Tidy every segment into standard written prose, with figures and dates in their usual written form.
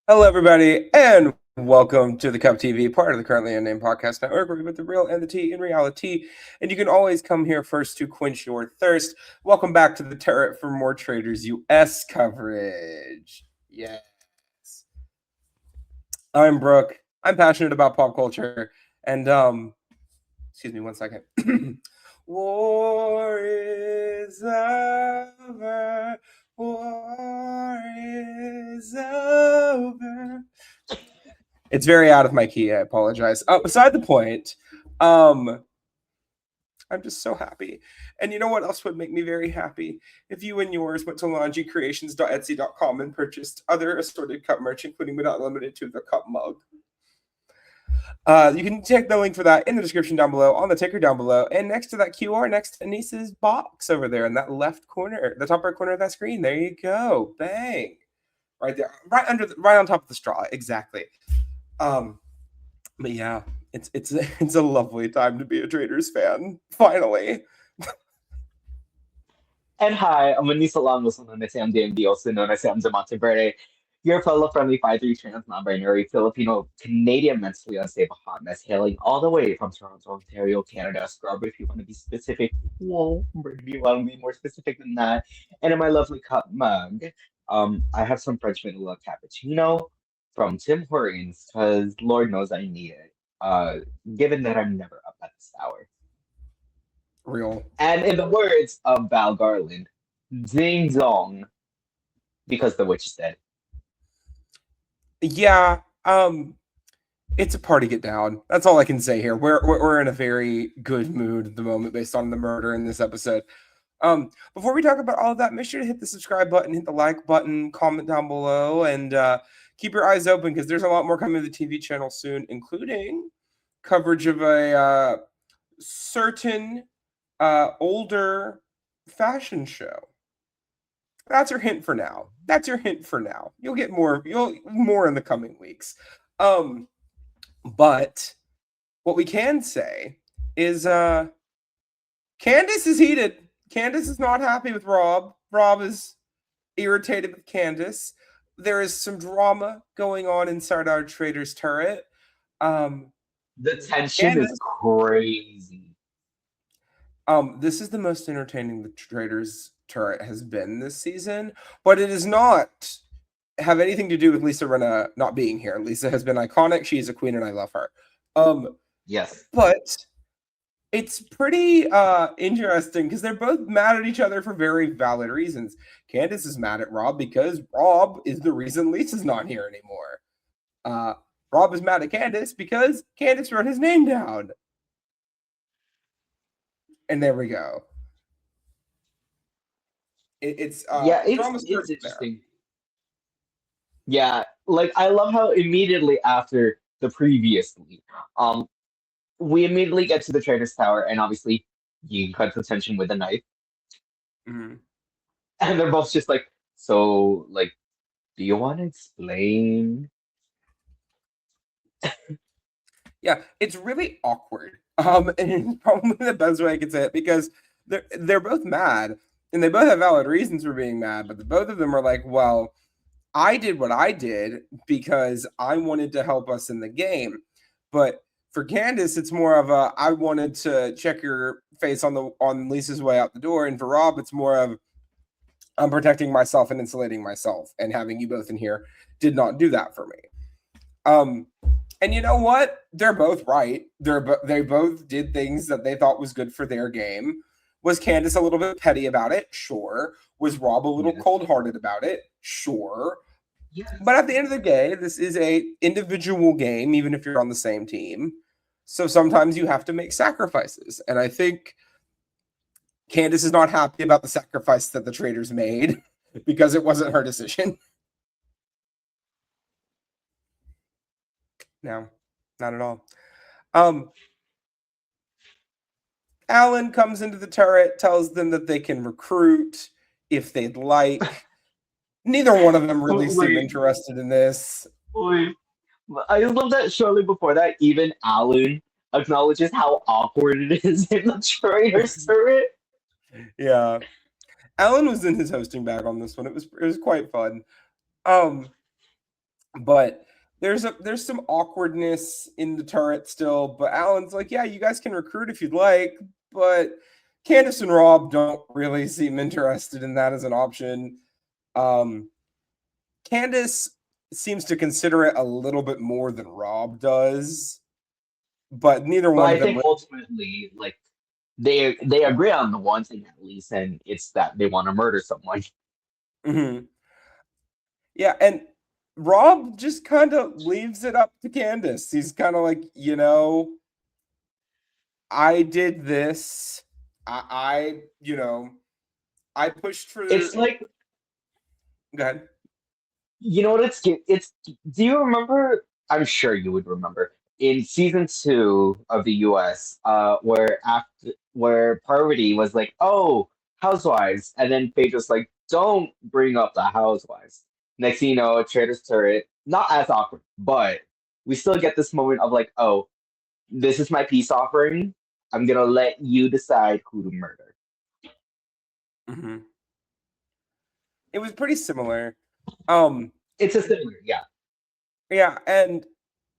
Hello, everybody, and welcome to the Cup TV, part of the Currently Unnamed Podcast Network, where we put the real and the tea in reality. And you can always come here first to quench your thirst. Welcome back to the turret for more Traitors US coverage. Yes. I'm Brook. I'm passionate about pop culture. And, excuse me one second. War is over. War is over. It's very out of my key. I apologize. Beside the point, I'm just so happy. And you know what else would make me very happy? If you and yours went to laundrycreations.etsy.com and purchased other assorted cup merch, including but not limited to the cup mug. You can check the link for that in the description down below, on the ticker down below, and next to that QR, next to Aneesa's box over there in that left corner, the top right corner of that screen. There you go. Bang. Right there. Right on top of the straw. Exactly. But yeah, it's a lovely time to be a Traitors fan. Finally. And hi, I'm Aneesa also known as Sam DMD, also known as Sam Monteverde, your fellow-friendly 5'3" trans non-binary Filipino Canadian mentally unstable hot mess hailing all the way from Toronto, Ontario, Canada. Scrub if you want to be specific. Whoa, if you want to be more specific than that. And in my lovely cup mug, I have some French vanilla cappuccino from Tim Hortons, because Lord knows I need it. Given that I'm never up at this hour. Real. And in the words of Val Garland, ding dong, because the witch is dead. Yeah, it's a party get down. That's all I can say here. We're in a very good mood at the moment based on the murder in this episode. Before we talk about all of that, make sure to hit the subscribe button, hit the like button, comment down below, and keep your eyes open because there's a lot more coming to the TV channel soon, including coverage of a certain older fashion show. That's your hint for now. You'll get more in the coming weeks. But what we can say is Candiace is heated. Candiace is not happy with Rob. Rob is irritated with Candiace. There is some drama going on inside our Traitors turret. The tension is crazy. This is the most entertaining the Traitors turret has been this season, but it does not have anything to do with Lisa Rinna not being here. Lisa has been iconic. She's a queen and I love her. Yes. But it's pretty interesting because they're both mad at each other for very valid reasons. Candiace is mad at Rob because Rob is the reason Lisa's not here anymore. Rob is mad at Candiace because Candiace wrote his name down. And there we go. It's interesting. Yeah, like I love how immediately after the previously, we immediately get to the Traitors Tower, and obviously you cut the tension with a knife. Mm-hmm. And they're both just like, so, like, do you want to explain? Yeah, it's really awkward. And it's probably the best way I could say it because they're both mad and they both have valid reasons for being mad, but both of them are like, well, I did what I did because I wanted to help us in the game. But for Candiace, it's more of a I wanted to check your face on Lisa's way out the door. And for Rob, it's more of I'm protecting myself and insulating myself. And having you both in here did not do that for me. And you know what? They're both right. They both did things that they thought was good for their game. Was Candiace a little bit petty about it? Sure. Was Rob a little cold-hearted about it? Sure. Yes. But at the end of the day, this is a individual game, even if you're on the same team. So sometimes you have to make sacrifices. And I think Candiace is not happy about the sacrifice that the Traitors made because it wasn't her decision. No, not at all. Alan comes into the turret, tells them that they can recruit if they'd like. Neither one of them really seem interested in this. I just love that shortly before that, even Alan acknowledges how awkward it is in the Traitors turret. Yeah. Alan was in his hosting bag on this one. It was quite fun. But there's some awkwardness in the turret still. But Alan's like, yeah, you guys can recruit if you'd like, but Candiace and Rob don't really seem interested in that as an option. Um, Candiace seems to consider it a little bit more than Rob does, but neither But one of I them. think ultimately, like they agree on the one thing at least, and it's that they want to murder someone. Mhm. Yeah, and Rob just kind of leaves it up to Candiace. He's kind of like, I did this. I I pushed for. It's like, Go ahead. you know what it's do you remember, I'm sure you would remember, in season 2 of the US, where Parvati was like, oh, housewives, and then Paige was like, don't bring up the housewives. Next thing you know, Traitors Turret, not as awkward, but we still get this moment of like, oh, this is my peace offering. I'm gonna let you decide who to murder. Hmm. It was pretty similar. Um, It's a similar, yeah. yeah, and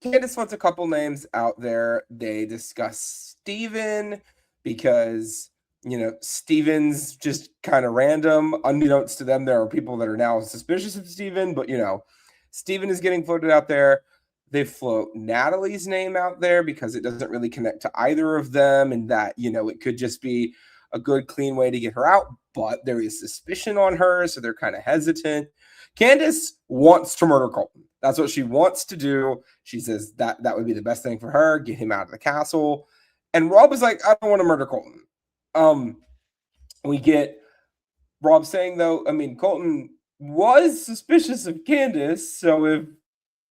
Candice wants a couple names out there. They discuss Steven because, Steven's just kind of random. Unbeknownst to them, there are people that are now suspicious of Steven, but, Steven is getting floated out there. They float Natalie's name out there because it doesn't really connect to either of them, and that, it could just be a good, clean way to get her out, but there is suspicion on her, so they're kind of hesitant. Candice wants to murder Colton. That's what she wants to do. She says that would be the best thing for her, get him out of the castle. And Rob is like, I don't want to murder Colton. Um, we get Rob saying though, I mean, Colton was suspicious of Candice, so if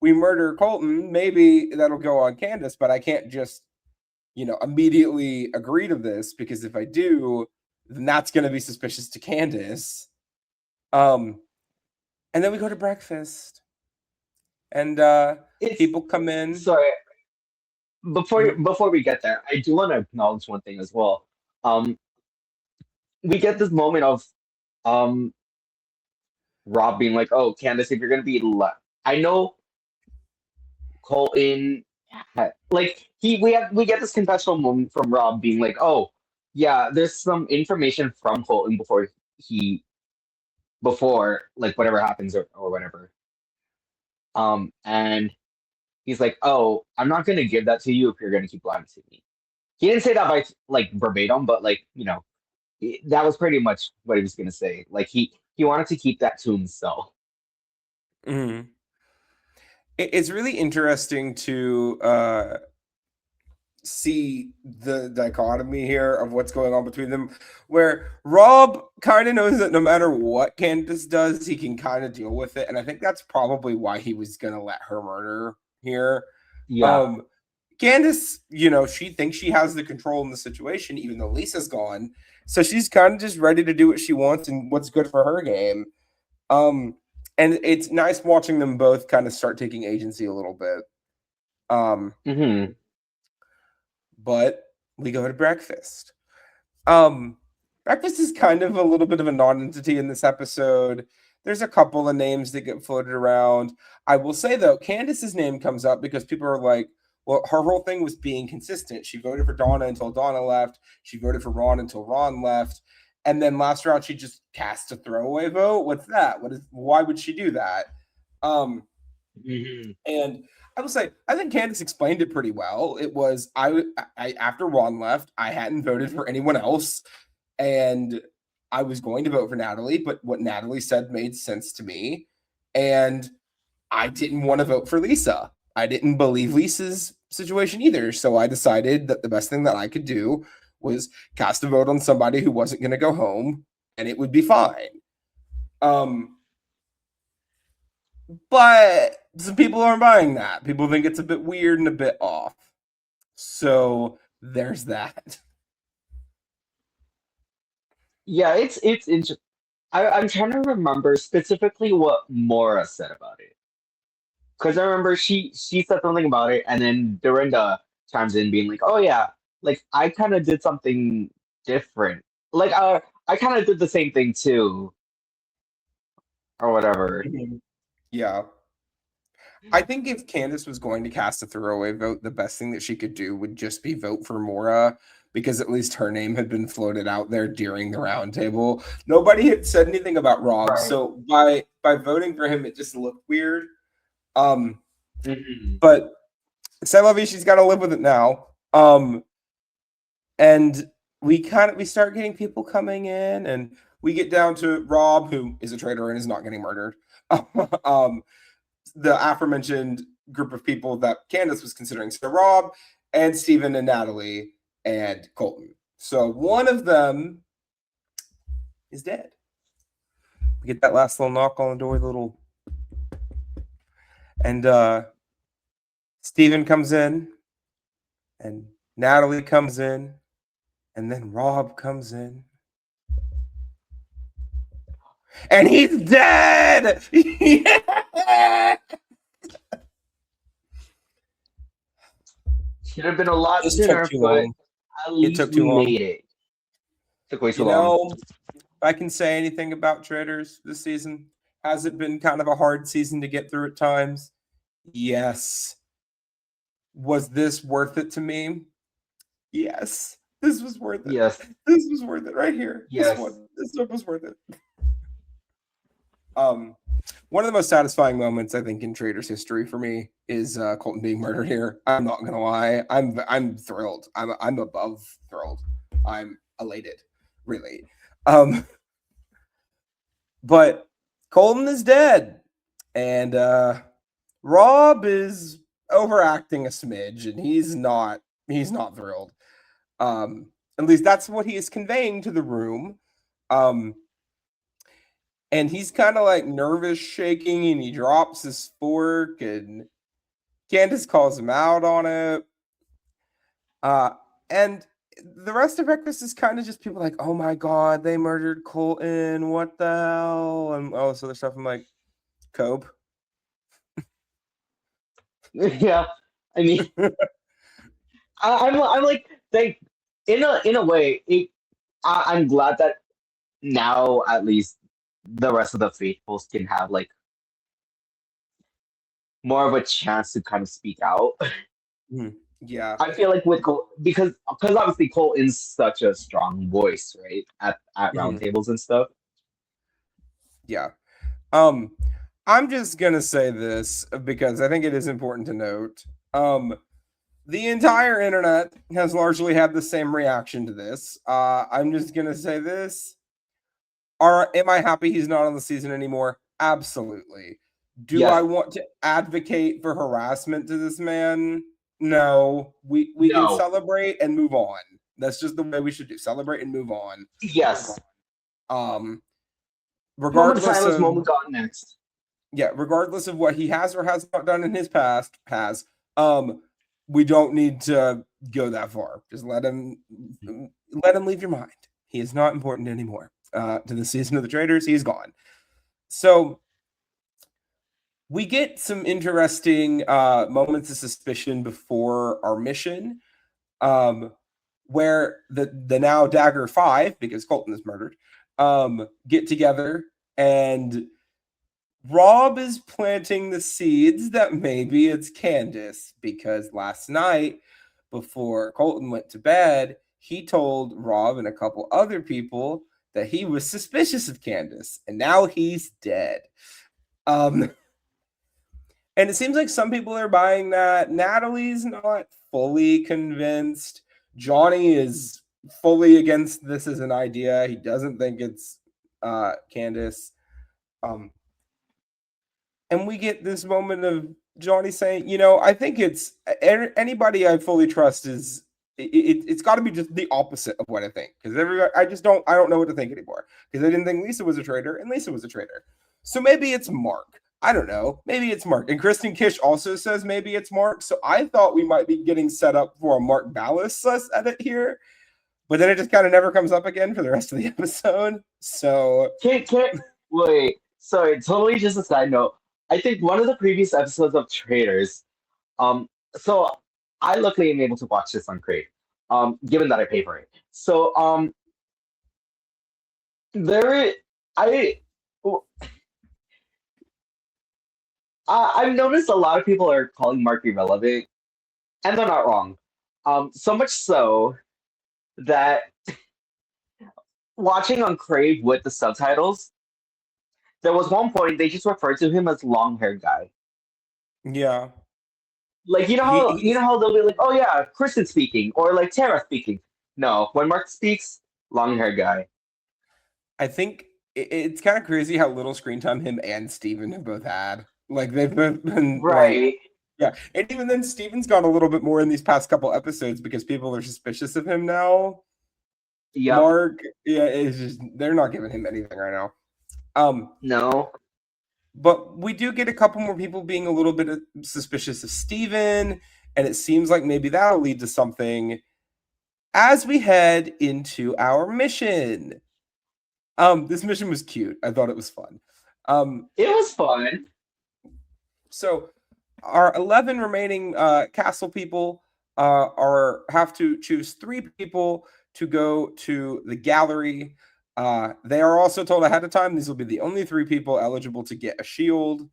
we murder Colton, maybe that'll go on Candice, but I can't just, immediately agree to this because if I do, then that's going to be suspicious to Candice. Um, and then we go to breakfast, and It's people come in. sorry, before Mhm. before we get there, I do want to acknowledge one thing as well. Um, we get this moment of um Rob being like, "Oh, Candace, if you're gonna be I know Colton, like we get this confessional moment from Rob being like, oh, yeah, there's some information from Colton he before like whatever happens or whatever. And he's like, oh, I'm not gonna give that to you if you're gonna keep lying to me. He didn't say that by like verbatim, but like that was pretty much what he was gonna say. Like he wanted to keep that to himself. Mhm. It's really interesting to see the dichotomy here of what's going on between them, where Rob kind of knows that no matter what Candace does, he can kind of deal with it, and I think that's probably why he was gonna let her murder here. Yeah. Um, Candace, she thinks she has the control in the situation, even though Lisa's gone, so she's kind of just ready to do what she wants and what's good for her game. Um, and it's nice watching them both kind of start taking agency a little bit. Um, Hmm. but we go to breakfast. Um, breakfast is kind of a little bit of a non-entity in this episode. There's a couple of names that get floated around. I will say though, Candace's name comes up because people are like, well, her whole thing was being consistent. She voted for Donna until Donna left. She voted for Ron until Ron left. And then last round she just cast a throwaway vote. What's that? Why would she do that? Um, Hmm. and I will say, I think Candace explained it pretty well. It was I after Ron left, I hadn't voted for anyone else, and I was going to vote for Natalie, but what Natalie said made sense to me, and I didn't want to vote for Lisa. I didn't believe Lisa's situation either, so I decided that the best thing that I could do was cast a vote on somebody who wasn't going to go home, and it would be fine. Um, but some people aren't buying that. People think it's a bit weird and a bit off. So there's that. Yeah, it's interesting. I'm trying to remember specifically what Mora said about it. Because I remember she said something about it, and then Dorinda chimes in being like, "Oh yeah, like I kind of did something different. Like I kind of did the same thing too, or whatever." Mhm. Yeah. I think if Candiace was going to cast a throwaway vote, the best thing that she could do would just be vote for Mora, because at least her name had been floated out there during the roundtable. Nobody had said anything about Rob, Right. so by voting for him, it just looked weird. Mhm. But c'est la vie, she's got to live with it now. And we start getting people coming in, and we get down to Rob, who is a traitor and is not getting murdered. The aforementioned group of people that Candiace was considering. So Rob and Steven and Natalie and Colton. So one of them is dead. We get that last little knock on the door, and Steven comes in, and Natalie comes in, and then Rob comes in. And he's dead! Should have been a lot This sooner, took too but long. at least took too we long. made it. Took way too You long. know, if I can say anything about Traitors this season, has it been kind of a hard season to get through at times? Yes. Was this worth it to me? Yes. This was worth it. Yes. This was worth it right here. Yes. This one was worth it. One of the most satisfying moments I think in Traitors history for me is Colton being murdered here. I'm not gonna lie. I'm thrilled. I'm above thrilled. I'm elated, really. But Colton is dead, and Rob is overacting a smidge, and he's not thrilled. At least that's what he is conveying to the room. And he's kind of like nervous, shaking, and he drops his fork, and Candiace calls him out on it. And the rest of breakfast is kind of just people like, oh my God, they murdered Colton. What the hell? And all this other stuff. I'm like, Cope. Yeah. I mean, I'm like, in a way, I'm glad that now at least the rest of the faithfuls can have like more of a chance to kind of speak out. Yeah. I feel like with Cole, because obviously Colton's such a strong voice, right? At roundtables and stuff. Yeah. I'm just gonna say this because I think it is important to note. The entire internet has largely had the same reaction to this. I'm just gonna say this. Am I happy he's not on the season anymore? Absolutely. Do Yes. I want to advocate for harassment to this man? No. We can No. celebrate and move on. That's just the way we should do. Celebrate and move on. Yes. Regardless Moment of silence, of moment gone next. yeah, regardless of what he has or has not done in his past, we don't need to go that far. Just let him leave your mind. He is not important anymore. To the season of the Traitors, he's gone. So we get some interesting moments of suspicion before our mission, where the now Dagger 5, because Colton is murdered, get together, and Rob is planting the seeds that maybe it's Candiace, because last night, before Colton went to bed, he told Rob and a couple other people that he was suspicious of Candiace, and now he's dead. And it seems like some people are buying that. Natalie's not fully convinced. Johnny is fully against this as an idea. He doesn't think it's Candiace. And we get this moment of Johnny saying, I think it's anybody I fully trust is it's got to be just the opposite of what I think, because I don't know what to think anymore, because I didn't think Lisa was a traitor, and Lisa was a traitor. So maybe it's Mark. I don't know. Maybe it's Mark. And Kristen Kish also says maybe it's Mark. So I thought we might be getting set up for a Mark Ballas edit here, but then it just kind of never comes up again for the rest of the episode. So Can't wait. Sorry, totally just a side note. I think one of the previous episodes of Traitors, so I luckily am able to watch this on Crave, given that I pay for it. So, I've noticed a lot of people are calling Mark irrelevant, and they're not wrong. So much so that watching on Crave with the subtitles, there was one point they just referred to him as long-haired guy. Yeah. Like you know He's how they'll be like, oh yeah, Kristen speaking, or like Tara speaking. No, when Mark speaks, long-haired guy. I think it's kind of crazy how little screen time him and Steven have both had. Like they've both been like, Right. yeah. And even then Steven's got a little bit more in these past couple episodes because people are suspicious of him now. Yep. Mark, yeah, it's just they're not giving him anything right now. Um, No. but we do get a couple more people being a little bit suspicious of Steven, and it seems like maybe that'll lead to something as we head into our mission. This mission was cute. I thought it was fun. It was fun. So our 11 remaining castle people have to choose 3 people to go to the gallery. They are also told ahead of time these will be the only 3 people eligible to get a shield.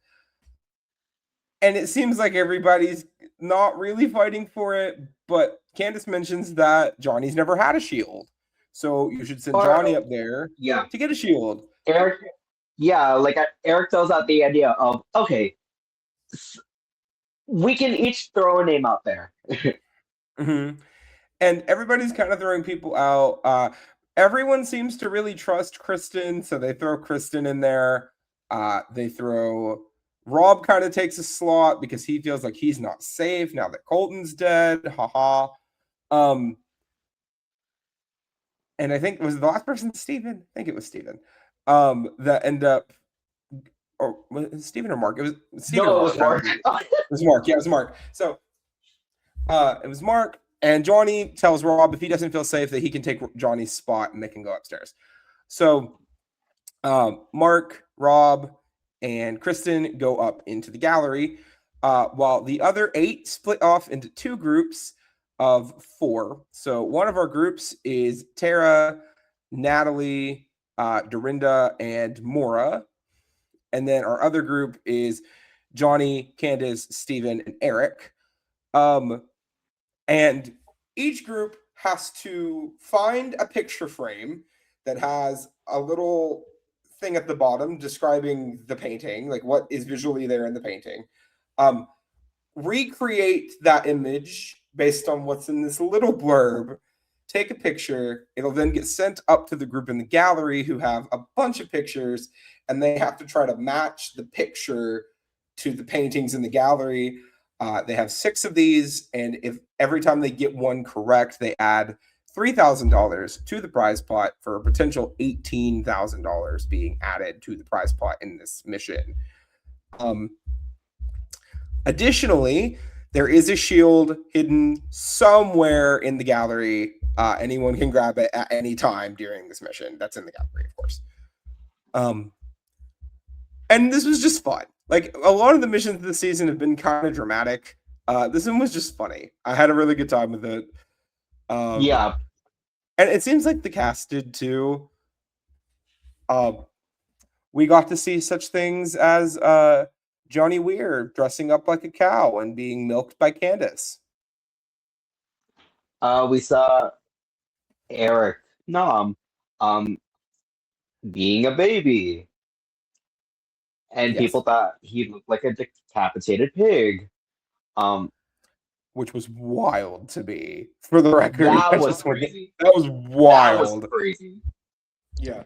And it seems like everybody's not really fighting for it, but Candiace mentions that Johnny's never had a shield. So you should send Johnny up there Yeah. to get a shield. Eric, yeah, like Eric throws out the idea of, okay, we can each throw a name out there. Mm-hmm. And everybody's kind of throwing people out. Everyone seems to really trust Kristen, so they throw Kristen in there. They throw Rob kind of takes a slot because he feels like he's not safe now that Colton's dead. Haha. And I think was the last person Steven? I think it was Steven. That end up or was it Steven or Mark? It was Steven No, or it was Mark. It was Mark. Yeah, it was Mark. So it was Mark, and Johnny tells Rob if he doesn't feel safe that he can take Johnny's spot and they can go upstairs. So Mark, Rob, and Kristen go up into the gallery, while the other 8 split off into 2 groups of 4. So one of our groups is Tara, Natalie, Dorinda, and Maura. And then our other group is Johnny, Candiace, Steven, and Eric. And each group has to find a picture frame that has a little thing at the bottom describing the painting, like what is visually there in the painting. Recreate that image based on what's in this little blurb. Take a picture. It'll then get sent up to the group in the gallery who have a bunch of pictures, and they have to try to match the picture to the paintings in the gallery. They have 6 of these, and if every time they get one correct, they add $3,000 to the prize pot for a potential $18,000 being added to the prize pot in this mission. Additionally, there is a shield hidden somewhere in the gallery. Anyone can grab it at any time during this mission. That's in the gallery, of course. And this was just fun. Like a lot of the missions this season have been kind of dramatic. This one was just funny. I had a really good time with it. Yeah. And it seems like the cast did too. We got to see such things as Johnny Weir dressing up like a cow and being milked by Candiace. We saw Eric Nom being a baby. And Yes. people thought he looked like a decapitated pig. Which was wild to me. For the record, That was crazy. That was wild. That was crazy. Yeah.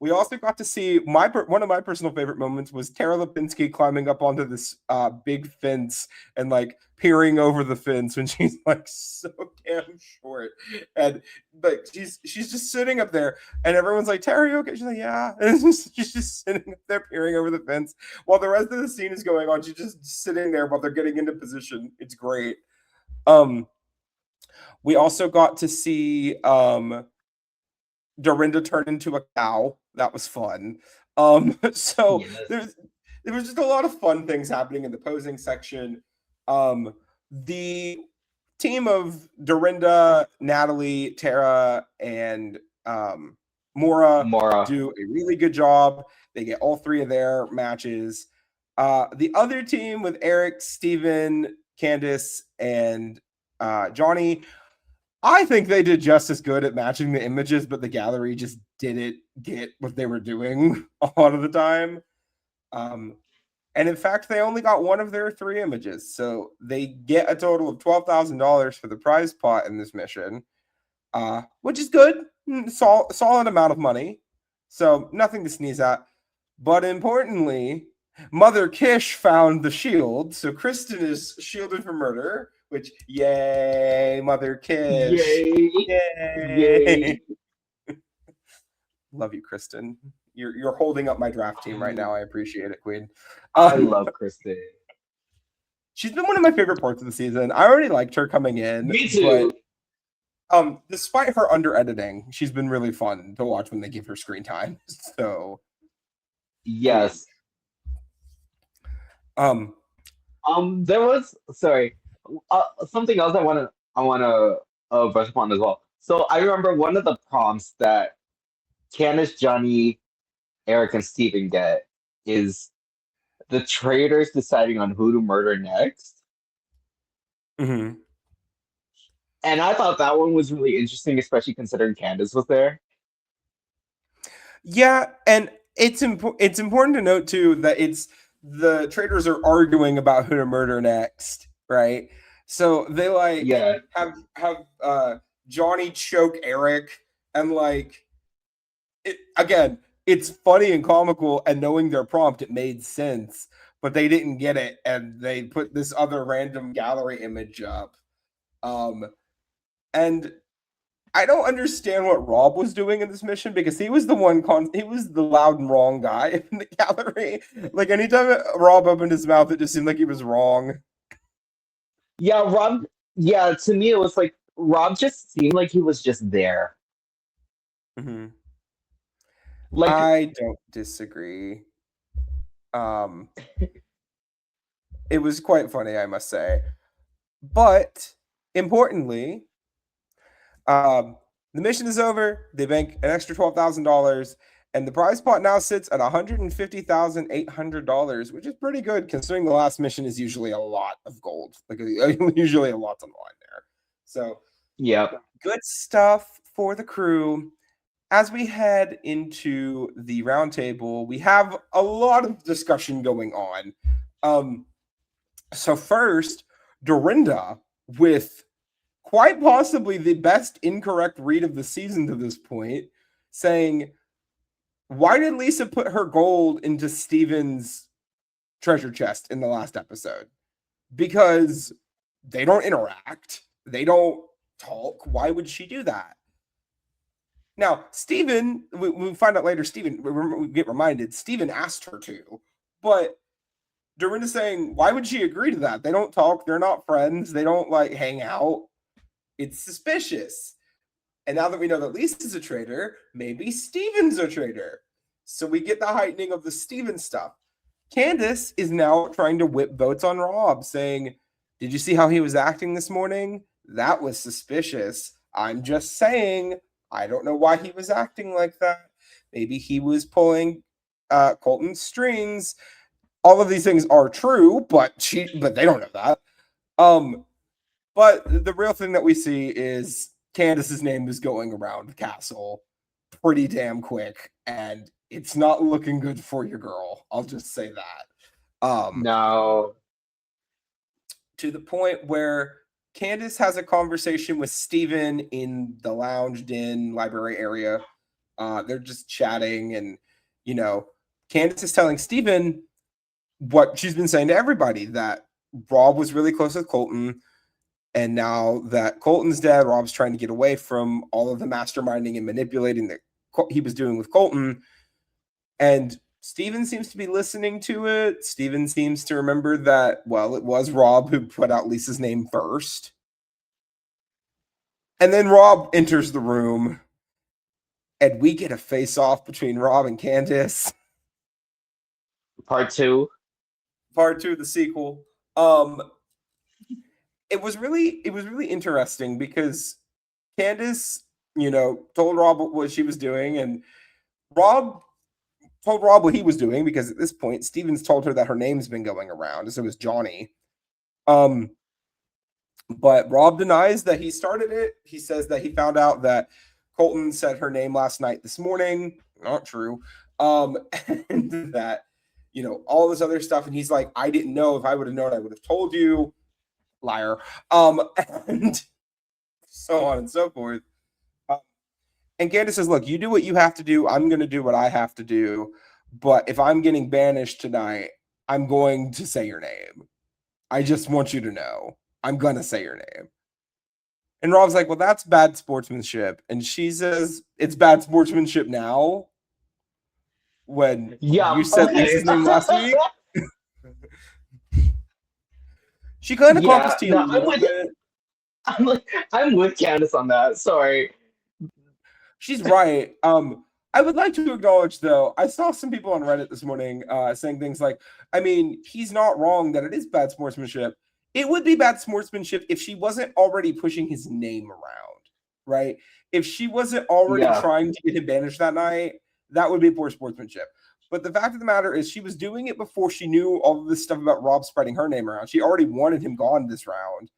We also got to see one of my personal favorite moments was Tara Lipinski climbing up onto this big fence and like peering over the fence when she's like so damn short, and like she's just sitting up there, and everyone's like, "Tara, you okay?" She's like, "Yeah," and she's just sitting up there peering over the fence while the rest of the scene is going on. She's just sitting there while they're getting into position. It's great. We also got to see Dorinda turned into a cow. That was fun. So Yes. there was just a lot of fun things happening in the posing section. The team of Dorinda, Natalie, Tara, and Maura Mora. do a really good job. They get all 3 of their matches. The other team with Eric, Steven, Candiace, and Johnny, I think they did just as good at matching the images, but the gallery just didn't get what they were doing a lot of the time. And in fact, they only got one of their 3 images. So they get a total of $12,000 for the prize pot in this mission, which is good. Solid amount of money. So nothing to sneeze at. But importantly, Mother Kish found the shield. So Kristen is shielded from murder, which, yay, Mother Kish. Yay. Love you, Kristen. You're holding up my draft team right now. I appreciate it, Queen. I love Kristen. She's been one of my favorite parts of the season. I already liked her coming in. Me too. But despite her under editing, she's been really fun to watch when they give her screen time. So yes. There was something else I wanna brush upon as well. So I remember one of the prompts that Candiace, Johnny, Eric, and Steven get is the traitors deciding on who to murder next. Mm-hmm. And I thought that one was really interesting, especially considering Candiace was there. Yeah, and it's important to note too that it's the traitors are arguing about who to murder next, right? So they have Johnny choke Eric, and it's funny and comical, and knowing their prompt, it made sense, but they didn't get it, and they put this other random gallery image up. And I don't understand what Rob was doing in this mission, because he was the one he was the loud and wrong guy in the gallery. Like anytime Rob opened his mouth, it just seemed like he was wrong. Yeah, Rob. Yeah, to me it was like Rob just seemed like he was just there. Mm-hmm. Like I don't disagree. It was quite funny, I must say. But importantly, the mission is over. They bank an extra $12,000, and the prize pot now sits at $150,800, which is pretty good considering the last mission is usually a lot of gold. Like usually a lot's on the line there. So, yeah, good stuff for the crew. As we head into the roundtable, we have a lot of discussion going on. So first, Dorinda with quite possibly the best incorrect read of the season to this point, saying, why did Lisa put her gold into Steven's treasure chest in the last episode? Because they don't interact. They don't talk. Why would she do that? Now, Steven, we find out later, we get reminded, Steven asked her to, but Dorinda's saying, why would she agree to that? They don't talk. They're not friends. They don't hang out. It's suspicious. And now that we know that Lisa's a traitor, maybe Steven's a traitor. So we get the heightening of the Steven stuff. Candiace is now trying to whip votes on Rob, saying, did you see how he was acting this morning? That was suspicious. I'm just saying, I don't know why he was acting like that. Maybe he was pulling Colton's strings. All of these things are true, but they don't know that. But the real thing that we see is Candiace's name is going around the castle pretty damn quick, and it's not looking good for your girl. I'll just say that. No. To the point where Candiace has a conversation with Steven in the lounge den library area. They're just chatting, and Candiace is telling Steven what she's been saying to everybody, that Rob was really close with Colton, and now that Colton's dead, Rob's trying to get away from all of the masterminding and manipulating that he was doing with Colton. And Steven seems to be listening to it. Steven seems to remember that, well, it was Rob who put out Lisa's name first. And then Rob enters the room, and we get a face-off between Rob and Candiace. Part 2, the sequel. It was really interesting because Candiace, told Rob what she was doing, and Rob told Rob what he was doing because at this point, Steven's told her that her name's been going around. So was Johnny. But Rob denies that he started it. He says that he found out that Colton said her name last night this morning. Not true. And that, all this other stuff. And he's like, I didn't know. If I would have known, I would have told you. Liar. And so on and so forth. And Candiace says, look, you do what you have to do. I'm going to do what I have to do. But if I'm getting banished tonight, I'm going to say your name. I just want you to know. I'm going to say your name. And Rob's like, well, that's bad sportsmanship. And she says, it's bad sportsmanship now? When you said Lisa's name last week? She kind of cockles to you a little bit. I'm with Candiace on that. Sorry. She's right. I would like to acknowledge, though, I saw some people on Reddit this morning saying things like, I mean, he's not wrong that it is bad sportsmanship. It would be bad sportsmanship if she wasn't already pushing his name around, right? If she wasn't already trying to get him banished that night, that would be poor sportsmanship. But the fact of the matter is she was doing it before she knew all of this stuff about Rob spreading her name around. She already wanted him gone this round.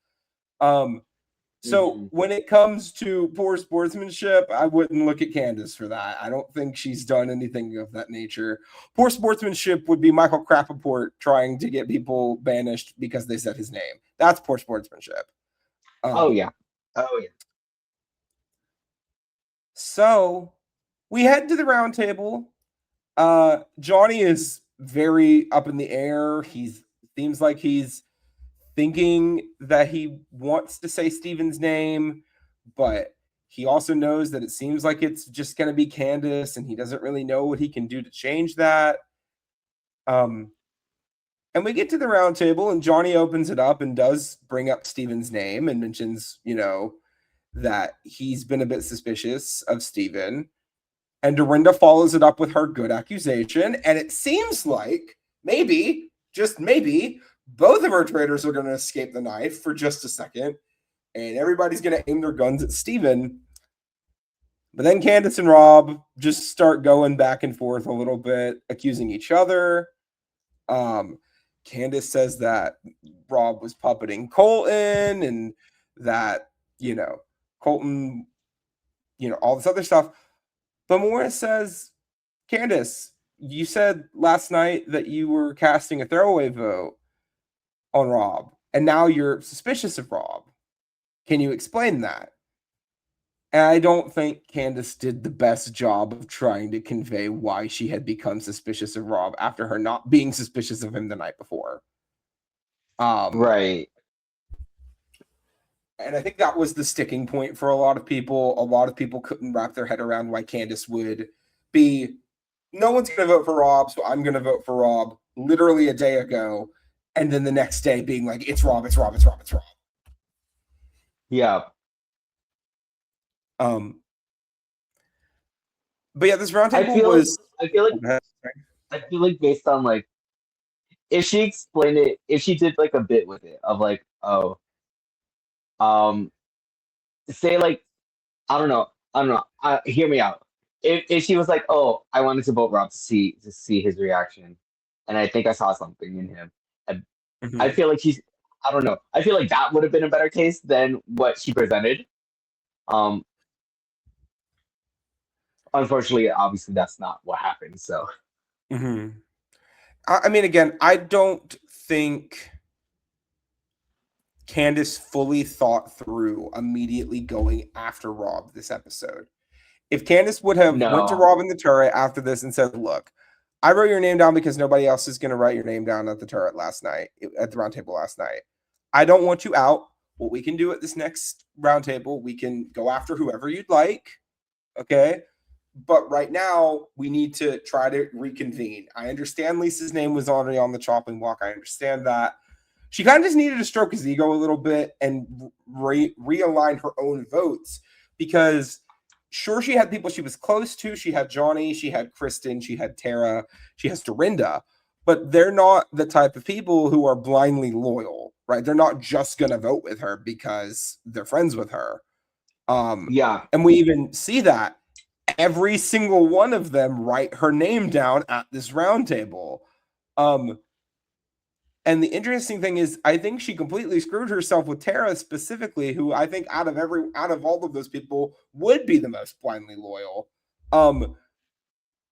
So when it comes to poor sportsmanship, I wouldn't look at Candiace for that. I don't think she's done anything of that nature. Poor sportsmanship would be Michael Rappaport trying to get people banished because they said his name. That's poor sportsmanship. Oh, yeah. So we head to the round table. Johnny is very up in the air. He seems like he's thinking that he wants to say Steven's name, but he also knows that it seems like it's just going to be Candiace, and he doesn't really know what he can do to change that. And we get to the round table, and Johnny opens it up and does bring up Steven's name and mentions, that he's been a bit suspicious of Steven. And Dorinda follows it up with her good accusation, and it seems like maybe, just maybe, both of our traitors are going to escape the knife for just a second, and everybody's going to aim their guns at Steven. But then Candiace and Rob just start going back and forth a little bit, accusing each other. Candiace says that Rob was puppeting Colton, and that, Colton, all this other stuff. But Morris says, Candiace, you said last night that you were casting a throwaway vote on Rob, and now you're suspicious of Rob. Can you explain that? And I don't think Candiace did the best job of trying to convey why she had become suspicious of Rob after her not being suspicious of him the night before. Right. And I think that was the sticking point for a lot of people. A lot of people couldn't wrap their head around why Candiace would be, no one's going to vote for Rob, so I'm going to vote for Rob literally a day ago. And then the next day being like, it's Rob, it's Rob, it's Rob, it's Rob. Yeah. But yeah, this roundtable was. I feel like based on like, if she explained it, if she did like a bit with it of like, say like, I don't know. Hear me out. If she was like, oh, I wanted to vote Rob to see his reaction, and I think I saw something in him. I feel like I don't know. I feel like that would have been a better case than what she presented. Unfortunately, obviously, that's not what happened. So, I mean, again, I don't think Candiace fully thought through immediately going after Rob this episode. If Candiace would have went to Rob in the turret after this and said, look, I wrote your name down because nobody else is going to write your name down at the turret last night, at the round table last night. I don't want you out. What we can do at this next round table, we can go after whoever you'd like. Okay. But right now, we need to try to reconvene. I understand Lisa's name was already on the chopping block. I understand that. She kind of just needed to stroke his ego a little bit and realign her own votes, because sure, she had people she was close to. She had Johnny, she had Kristen, she had Tara, she has Dorinda, but they're not the type of people who are blindly loyal, right? They're not just going to vote with her because they're friends with her. Yeah. And we even see that. every single one of them write her name down at this round table. And the interesting thing is, I think she completely screwed herself with Tara specifically, who I think out of all of those people would be the most blindly loyal.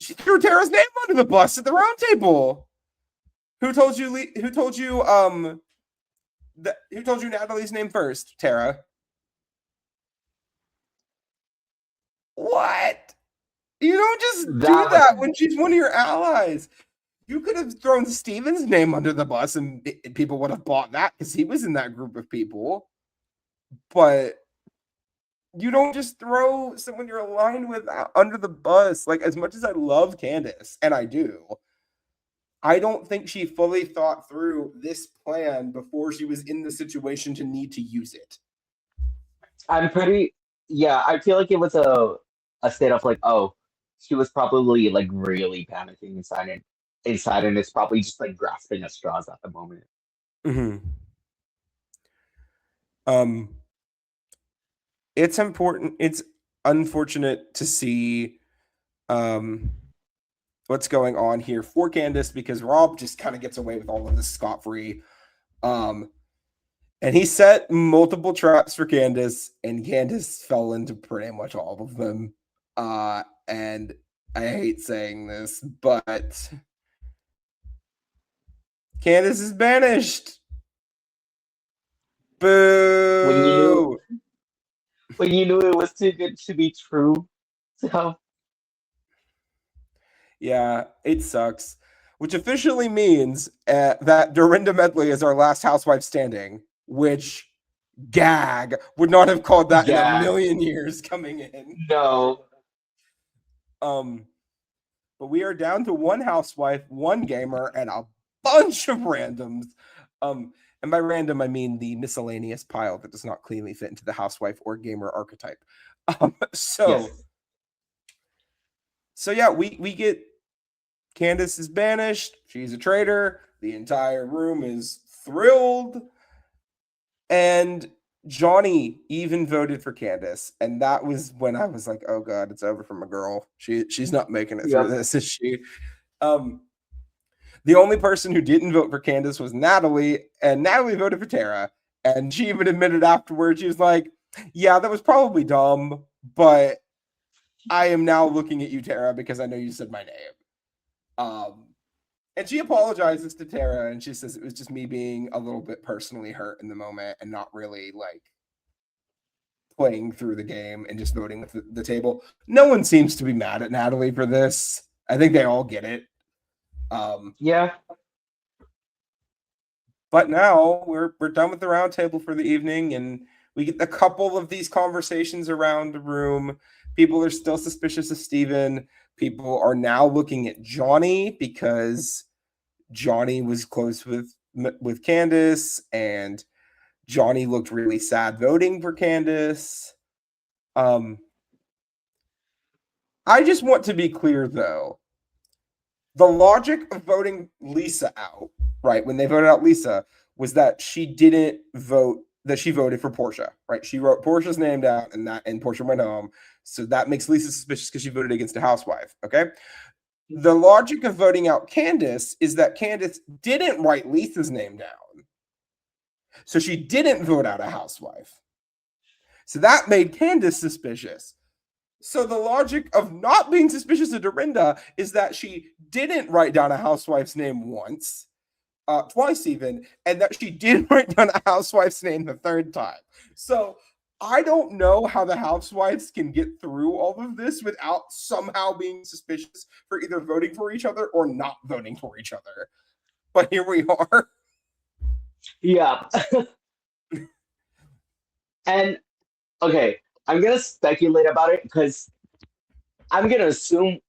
She threw Tara's name under the bus at the round table. Who told you? Who told you? Who told you Natalie's name first? Tara. What? You don't just do that when she's one of your allies. You could have thrown Steven's name under the bus and people would have bought that because he was in that group of people. But you don't just throw someone you're aligned with under the bus. Like, as much as I love Candiace, and I do, I don't think she fully thought through this plan before she was in the situation to need to use it. I feel like it was a state of like, oh, she was probably like really panicking inside and is probably just like grasping at straws at the moment. It's important. It's unfortunate to see what's going on here for Candiace, because Rob just kind of gets away with all of this scot-free. And he set multiple traps for Candiace, and Candiace fell into pretty much all of them. And I hate saying this, but Candiace is banished. Boo! When you knew it was too good to be true. So yeah, it sucks. Which officially means that Dorinda Medley is our last housewife standing, which gag would not have called that in a million years coming in. No. But we are down to one housewife, one gamer, and a bunch of randoms. And by random, I mean the miscellaneous pile that does not cleanly fit into the housewife or gamer archetype. So yeah, we get Candiace is banished. She's a traitor. The entire room is thrilled. And Johnny even voted for Candiace. And that was when I was like, oh God, it's over for my girl. She's not making it through this, is she? The only person who didn't vote for Candiace was Natalie, and Natalie voted for Tara. And she even admitted afterwards, she was like, yeah, that was probably dumb, but I am now looking at you, Tara, because I know you said my name. And she apologizes to Tara, and she says it was just me being a little bit personally hurt in the moment and not really like playing through the game and just voting with the table. No one seems to be mad at Natalie for this. I think they all get it. Yeah. But now we're done with the round table for the evening, and we get a couple of these conversations around the room. People are still suspicious of Steven. People are now looking at Johnny because Johnny was close with Candiace, and Johnny looked really sad voting for Candiace. I just want to be clear, though. The logic of voting Lisa out, right, when they voted out Lisa, was that she didn't vote, that she voted for Portia, right? She wrote Portia's name down, and Portia went home. So that makes Lisa suspicious because she voted against a housewife, okay? The logic of voting out Candiace is that Candiace didn't write Lisa's name down. So she didn't vote out a housewife. So that made Candiace suspicious. So the logic of not being suspicious of Dorinda is that she didn't write down a housewife's name once, twice even, and that she did write down a housewife's name the third time. So I don't know how the housewives can get through all of this without somehow being suspicious for either voting for each other or not voting for each other. But here we are. Yeah. And okay, I'm gonna speculate about it because I'm gonna assume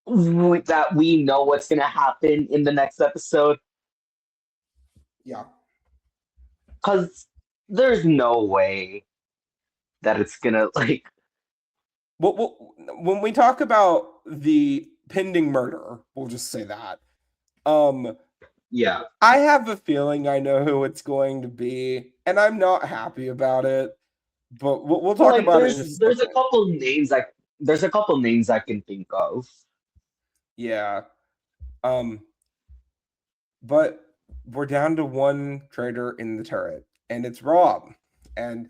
that we know what's gonna happen in the next episode. Yeah. Because there's no way that it's gonna like. Well, when we talk about the pending murder, we'll just say that. Yeah. I have a feeling I know who it's going to be, and I'm not happy about it. but we'll talk Like about it in a there's a second. couple names I there's a couple names I can think of. Yeah. Um, but we're down to one traitor in the turret, and it's Rob. And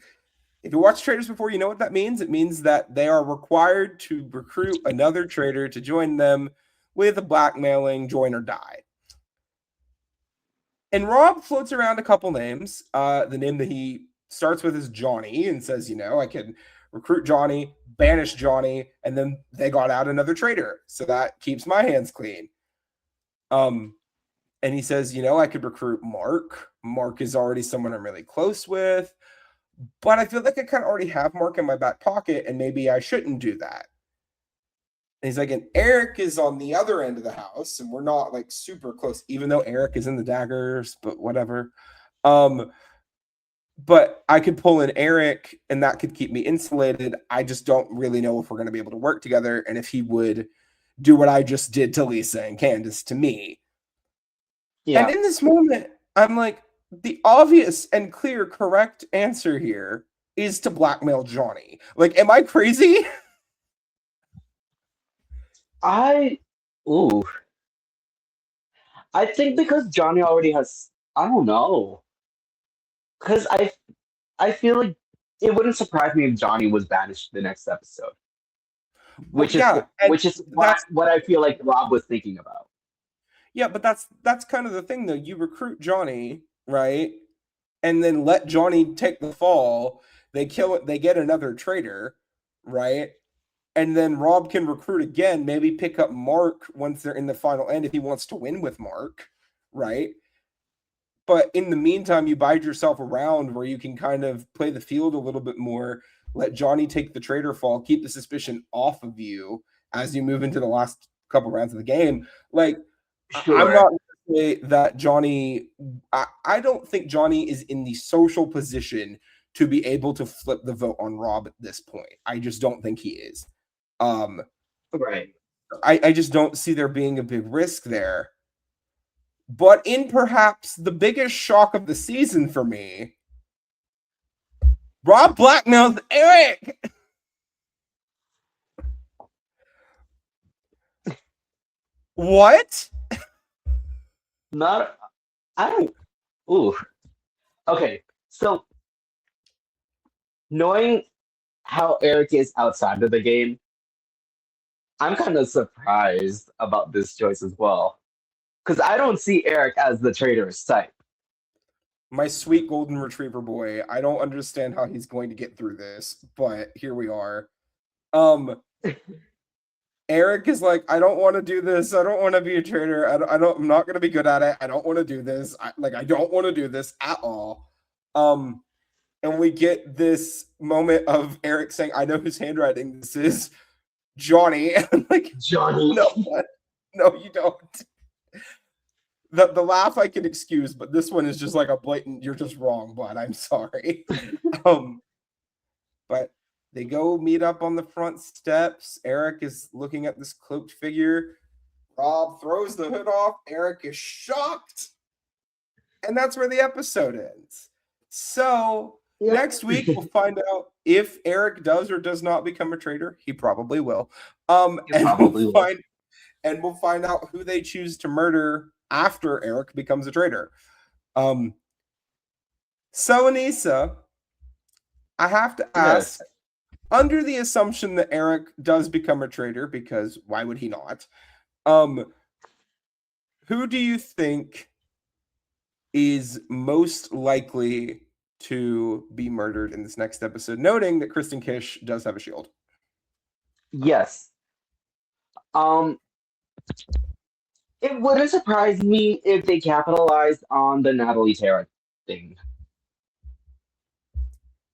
if you watch Traitors before, you know what that means. It means that they are required to recruit another traitor to join them with a blackmailing join or die. And Rob floats around a couple names. The name that he starts with is Johnny and says, I can recruit Johnny, banish Johnny, and then they got out another traitor. So that keeps my hands clean. And he says, I could recruit Mark. Mark is already someone I'm really close with, but I feel like I kind of already have Mark in my back pocket, and maybe I shouldn't do that. And he's like, and Eric is on the other end of the house, and we're not like super close, even though Eric is in the daggers, but whatever. But I could pull in Eric, and that could keep me insulated. I just don't really know if we're going to be able to work together, and if he would do what I just did to Lisa and Candiace to me. And Yeah. in this moment, I'm like, the obvious and clear correct answer here is to blackmail Johnny. Like, am I crazy? I ooh. I think because Johnny already has I don't know. Because I feel like it wouldn't surprise me if Johnny was banished the next episode. Well, yeah, and Which is that's what I feel like Rob was thinking about. yeah, but that's kind of the thing though. You recruit Johnny, right? And then let Johnny take the fall. They kill it, they get another traitor, right? And then Rob can recruit again, maybe pick up Mark once they're in the final end if he wants to win with Mark, right? But in the meantime, you bide yourself around where you can kind of play the field a little bit more, let Johnny take the traitor fall, keep the suspicion off of you as you move into the last couple rounds of the game. Like, I'm Sure. not going to say that Johnny, I don't think Johnny is in the social position to be able to flip the vote on Rob at this point. I just don't think he is. Um, Right. I just don't see there being a big risk there. But in perhaps the biggest shock of the season for me, Rob blackmails Eric. What? Not I don't ooh. Okay. So knowing how Eric is outside of the game, I'm kind of surprised about this choice as well. Because I don't see Eric as the traitor's type. My sweet golden retriever boy. I don't understand how he's going to get through this, but here we are. Eric is like, I don't want to do this. I don't want to be a traitor. I'm not going to be good at it. I don't want to do this. I don't want to do this at all. Um, and we get this moment of Eric saying, I know whose handwriting this is, Johnny. And I'm like, Johnny. no, what? No, you don't. The laugh I can excuse, but this one is just like a blatant, you're just wrong, bud. I'm sorry. um, but they go meet up on the front steps. Eric is looking at this cloaked figure. Rob throws the hood off. Eric is shocked. And that's where the episode ends. So Yep. next week we'll find out if Eric does or does not become a traitor. He probably will. You probably will. We'll find out who they choose to murder after Eric becomes a traitor. So Aneesa, I have to ask, Yes. under the assumption that Eric does become a traitor, because why would he not? Who do you think is most likely to be murdered in this next episode? Noting that Kristen Kish does have a shield. Yes. Um, it wouldn't surprise me if they capitalized on the Natalie Tara thing.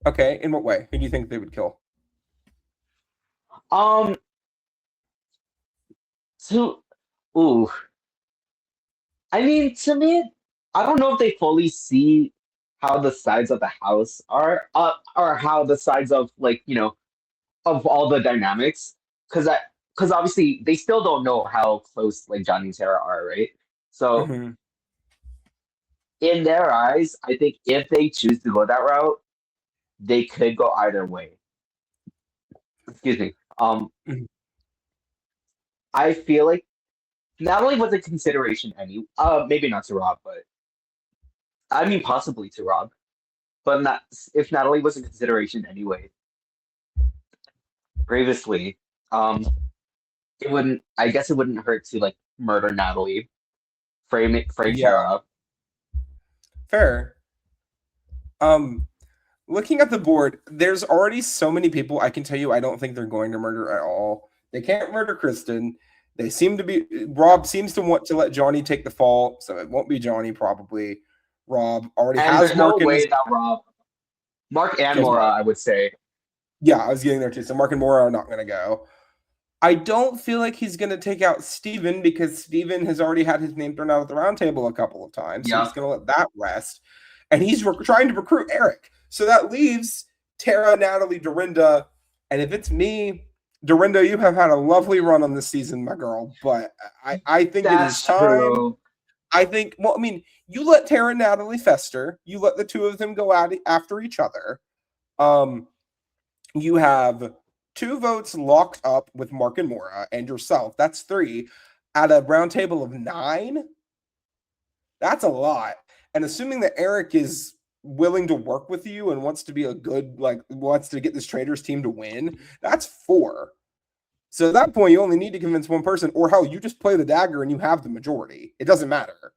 Okay, in what way? Who do you think they would kill? Um, to ooh, I mean, to me, I don't know if they fully see how the sides of the house are, or how the sides of like of all the dynamics, because because obviously they still don't know how close like Johnny and Sarah are, right? So Mm-hmm. in their eyes, I think if they choose to go that route, they could go either way. Excuse me. Mhm. I feel like Natalie was a consideration maybe not to Rob, but I mean possibly to Rob. But not if Natalie was a consideration anyway, previously, it wouldn't I guess it wouldn't hurt to like murder Natalie, frame Yeah, Tara. fair. Um, Looking at the board, there's already so many people. I can tell you, I don't think they're going to murder at all. They can't murder Kristen. They seem to be. Rob seems to want to let Johnny take the fall, so it won't be Johnny probably. Rob already And has there's no Mark in way his. that Mark and Kills Mora, Mark. I would say. Yeah, I was getting there too. So Mark and Maura are not going to go. I don't feel like he's going to take out Steven because Steven has already had his name thrown out at the round table a couple of times. So Yeah. he's going to let that rest. And he's trying to recruit Eric. So that leaves Tara, Natalie, Dorinda. And if it's me, Dorinda, you have had a lovely run on this season, my girl. But I think it is That's time. true. I think, well, I mean, you let Tara and Natalie fester. You let the two of them go at it after each other. You have 2 votes locked up with Mark and Mora and yourself. That's 3 at a round table of 9. That's a lot. And assuming that Eric is willing to work with you and wants to be a good, like, wants to get this Traitors team to win, that's 4. So at that point, you only need to convince one person, or hell, you just play the dagger and you have the majority. It doesn't matter.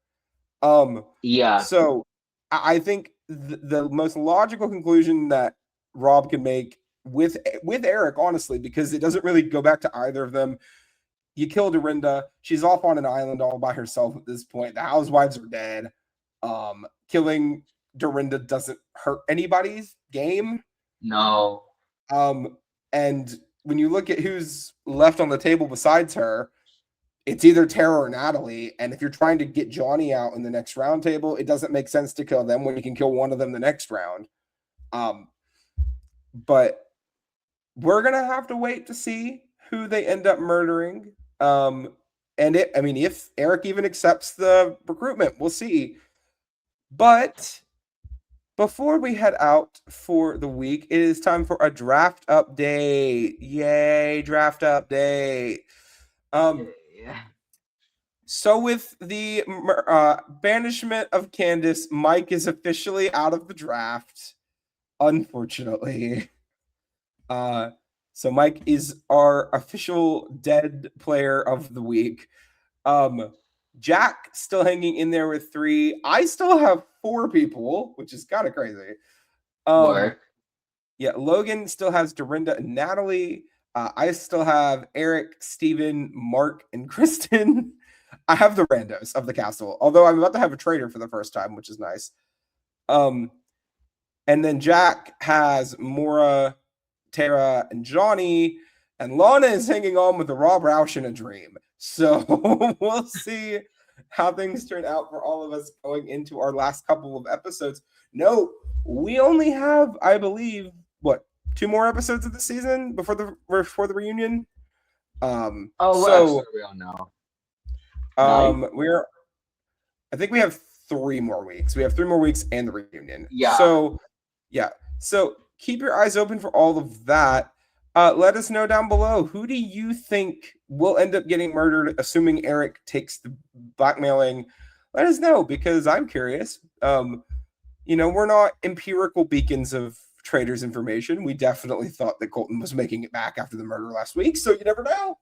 Yeah. So I think the most logical conclusion that Rob can make with Eric, honestly, because it doesn't really go back to either of them. You kill Dorinda. She's off on an island all by herself at this point. The housewives are dead. Killing Dorinda doesn't hurt anybody's game. No. And when you look at who's left on the table besides her, it's either Tara or Natalie. And if you're trying to get Johnny out in the next round table, it doesn't make sense to kill them when you can kill one of them the next round. But we're gonna have to wait to see who they end up murdering. If Eric even accepts the recruitment, we'll see. But before we head out for the week, it is time for a draft update. Yay, draft update. So with the banishment of Candiace, Mike is officially out of the draft, unfortunately. So Mike is our official dead player of the week. Jack still hanging in there with 3. I still have 4 people, which is kind of crazy. Yeah, Logan still has Dorinda and Natalie. I still have Eric, Steven, Mark, and Kristen. I have the randos of the castle, although I'm about to have a traitor for the first time, which is nice. And then Jack has Mora, Tara, and Johnny, and Lana is hanging on with the Rob Roush in a dream. So we'll see how things turn out for all of us going into our last couple of episodes. No, we only have, I believe, 2 more episodes of the season before the reunion. So we don't know. I think we have 3 more weeks. We have 3 more weeks and the reunion. Yeah. So keep your eyes open for all of that. Let us know down below, who do you think will end up getting murdered, assuming Eric takes the blackmailing? Let us know, because I'm curious. We're not empirical beacons of Traitors information. We definitely thought that Colton was making it back after the murder last week, so you never know.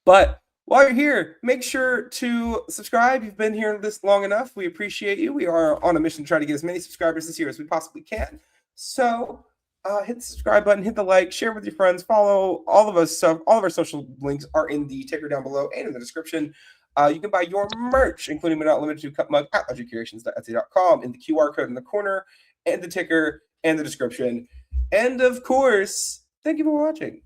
But while you're here, make sure to subscribe. You've been here this long enough. We appreciate you. We are on a mission to try to get as many subscribers this year as we possibly can. So hit the subscribe button, hit the like, share with your friends, follow all of us. All of our social links are in the ticker down below and in the description. You can buy your merch, including but not limited to cup mug at legendcreations.etsy.com, in the QR code in the corner, and the ticker and the description. And of course, thank you for watching.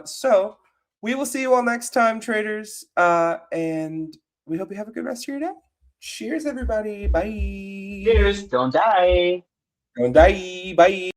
So we will see you all next time, Traitors. And we hope you have a good rest of your day. Cheers, everybody. Bye. Cheers. Don't die. Don't die. Bye.